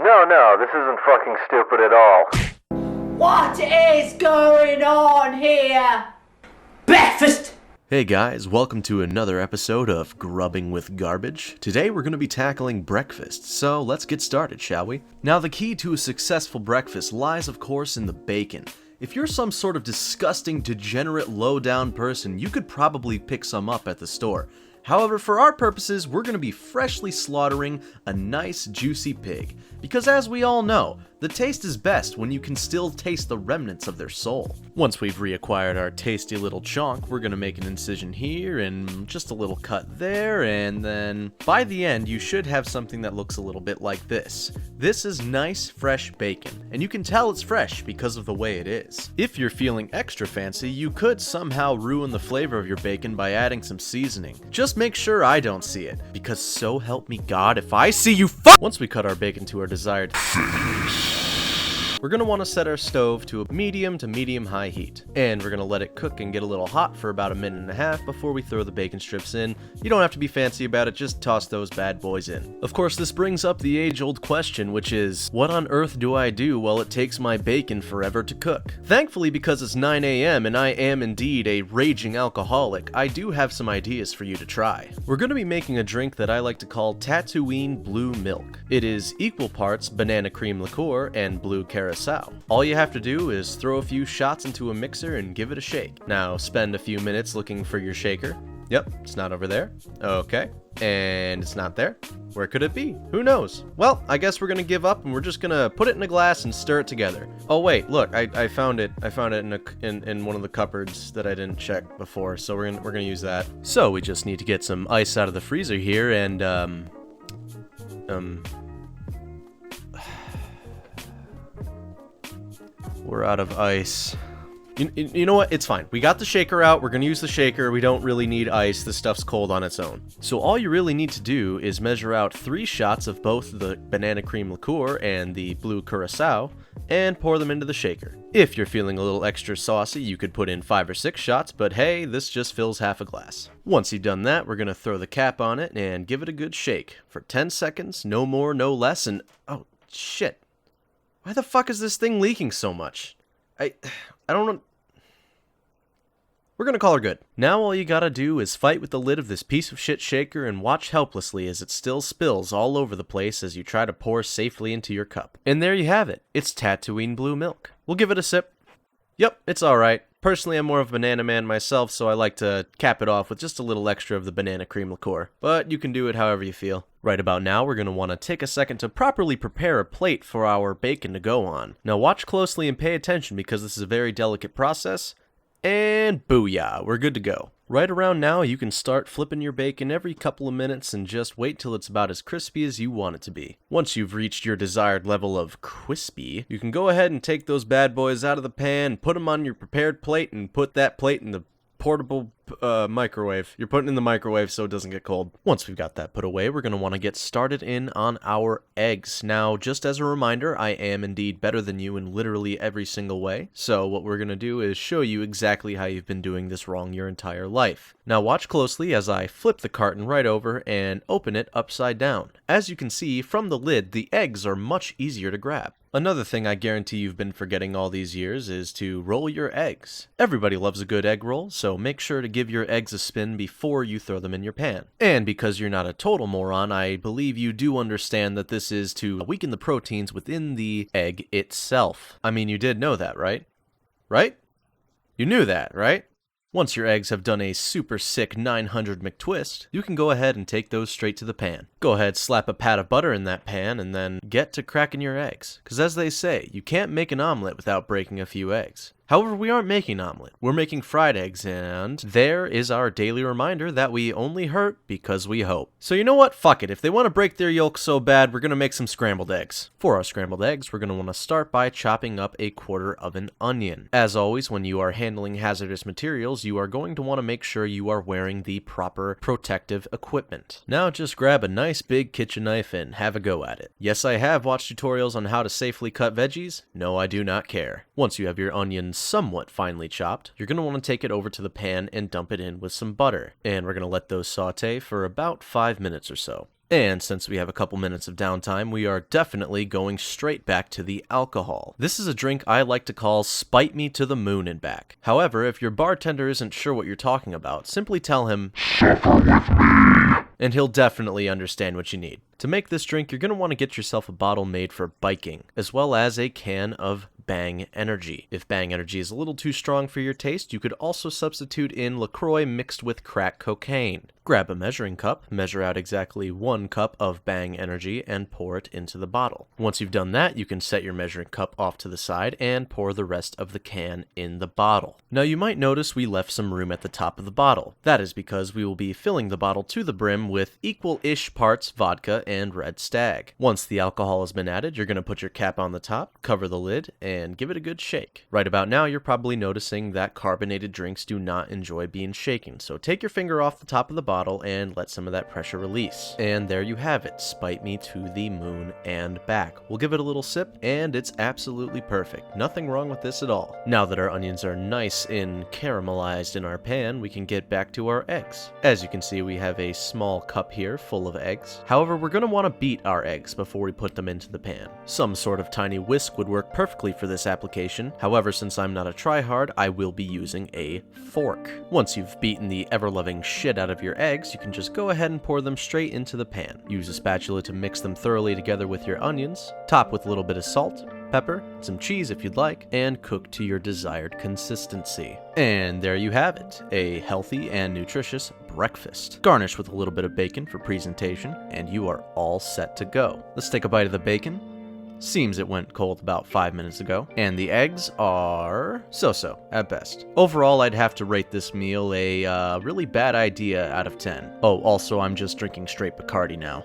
No, this isn't fucking stupid at all. What is going on here? Breakfast! Hey guys, welcome to another episode of Grubbing with Garbage. Today we're going to be tackling breakfast, so let's get started, shall we? Now the key to a successful breakfast lies of course in the bacon. If you're some sort of disgusting, degenerate, low-down person, you could probably pick some up at the store. However, for our purposes, we're going to be freshly slaughtering a nice, juicy pig. Because as we all know, the taste is best when you can still taste the remnants of their soul. Once we've reacquired our tasty little chunk, we're going to make an incision here and just a little cut there, and then by the end, you should have something that looks a little bit like this. This is nice, fresh bacon, and you can tell it's fresh because of the way it is. If you're feeling extra fancy, you could somehow ruin the flavor of your bacon by adding some seasoning. Just make sure I don't see it, because so help me God if I see you Once we cut our bacon to our desired we're going to want to set our stove to a medium to medium-high heat, and we're going to let it cook and get a little hot for about a minute and a half before we throw the bacon strips in. You don't have to be fancy about it, just toss those bad boys in. Of course, this brings up the age-old question, which is, what on earth do I do while it takes my bacon forever to cook? Thankfully, because it's 9 a.m. and I am indeed a raging alcoholic, I do have some ideas for you to try. We're going to be making a drink that I like to call Tatooine Blue Milk. It is equal parts banana cream liqueur and blue curacao. All you have to do is throw a few shots into a mixer and give it a shake. Now spend a few minutes looking for your shaker. Yep, it's not over there. Okay, and it's not there. Where could it be? Who knows? Well, I guess we're gonna give up and we're just gonna put it in a glass and stir it together. Oh wait, look, I found it. I found it in one of the cupboards that I didn't check before, so we're gonna use that. So we just need to get some ice out of the freezer here and we're out of ice. You know what? It's fine. We got the shaker out. We're going to use the shaker. We don't really need ice. This stuff's cold on its own. So all you really need to do is measure out 3 shots of both the banana cream liqueur and the blue curacao and pour them into the shaker. If you're feeling a little extra saucy, you could put in 5 or 6 shots, but hey, this just fills half a glass. Once you've done that, we're going to throw the cap on it and give it a good shake for 10 seconds, no more, no less, and oh, shit. Why the fuck is this thing leaking so much? I don't know. We're gonna call her good. Now all you gotta do is fight with the lid of this piece of shit shaker and watch helplessly as it still spills all over the place as you try to pour safely into your cup. And there you have it. It's Tatooine Blue Milk. We'll give it a sip. Yep, it's alright. Personally, I'm more of a banana man myself, so I like to cap it off with just a little extra of the banana cream liqueur. But you can do it however you feel. Right about now, we're going to want to take a second to properly prepare a plate for our bacon to go on. Now watch closely and pay attention because this is a very delicate process. And booyah, we're good to go. Right around now, you can start flipping your bacon every couple of minutes and just wait till it's about as crispy as you want it to be. Once you've reached your desired level of crispy, you can go ahead and take those bad boys out of the pan, put them on your prepared plate, and put that plate in the portable microwave. You're putting it in the microwave so it doesn't get cold. Once we've got that put away, we're going to want to get started in on our eggs. Now, just as a reminder, I am indeed better than you in literally every single way. So what we're going to do is show you exactly how you've been doing this wrong your entire life. Now watch closely as I flip the carton right over and open it upside down. As you can see from the lid, the eggs are much easier to grab. Another thing I guarantee you've been forgetting all these years is to roll your eggs. Everybody loves a good egg roll, so make sure to give your eggs a spin before you throw them in your pan. And because you're not a total moron, I believe you do understand that this is to weaken the proteins within the egg itself. I mean, you did know that, right? Right? You knew that, right? Once your eggs have done a super sick 900 McTwist, you can go ahead and take those straight to the pan. Go ahead, slap a pat of butter in that pan, and then get to cracking your eggs. Because as they say, you can't make an omelet without breaking a few eggs. However, we aren't making omelet. We're making fried eggs, and there is our daily reminder that we only hurt because we hope. So you know what? Fuck it. If they want to break their yolk so bad, we're going to make some scrambled eggs. For our scrambled eggs, we're going to want to start by chopping up a quarter of an onion. As always, when you are handling hazardous materials, you are going to want to make sure you are wearing the proper protective equipment. Now just grab a nice big kitchen knife and have a go at it. Yes, I have watched tutorials on how to safely cut veggies. No, I do not care. Once you have your onions somewhat finely chopped, you're going to want to take it over to the pan and dump it in with some butter. And we're going to let those saute for about 5 minutes or so. And since we have a couple minutes of downtime, we are definitely going straight back to the alcohol. This is a drink I like to call Spite Me to the Moon and Back. However, if your bartender isn't sure what you're talking about, simply tell him, "Suffer with me," and he'll definitely understand what you need. To make this drink, you're going to want to get yourself a bottle made for biking, as well as a can of Bang Energy. If Bang Energy is a little too strong for your taste, you could also substitute in LaCroix mixed with crack cocaine. Grab a measuring cup, measure out exactly 1 cup of Bang Energy, and pour it into the bottle. Once you've done that, you can set your measuring cup off to the side and pour the rest of the can in the bottle. Now you might notice we left some room at the top of the bottle. That is because we will be filling the bottle to the brim with equal-ish parts vodka and Red Stag. Once the alcohol has been added, you're going to put your cap on the top, cover the lid, and give it a good shake. Right about now, you're probably noticing that carbonated drinks do not enjoy being shaken, so take your finger off the top of the bottle and let some of that pressure release. And there you have it, Spite Me to the Moon and Back. We'll give it a little sip, and it's absolutely perfect. Nothing wrong with this at all. Now that our onions are nice and caramelized in our pan, we can get back to our eggs. As you can see, we have a small cup here full of eggs. However, we're going to want to beat our eggs before we put them into the pan. Some sort of tiny whisk would work perfectly for this application. However, since I'm not a tryhard, I will be using a fork. Once you've beaten the ever-loving shit out of your eggs, you can just go ahead and pour them straight into the pan. Use a spatula to mix them thoroughly together with your onions, top with a little bit of salt, pepper, some cheese if you'd like, and cook to your desired consistency. And there you have it, a healthy and nutritious breakfast. Garnish with a little bit of bacon for presentation, and you are all set to go. Let's take a bite of the bacon. Seems it went cold about 5 minutes ago. And the eggs are so-so at best. Overall, I'd have to rate this meal a really bad idea out of 10. Oh, also, I'm just drinking straight Bacardi now.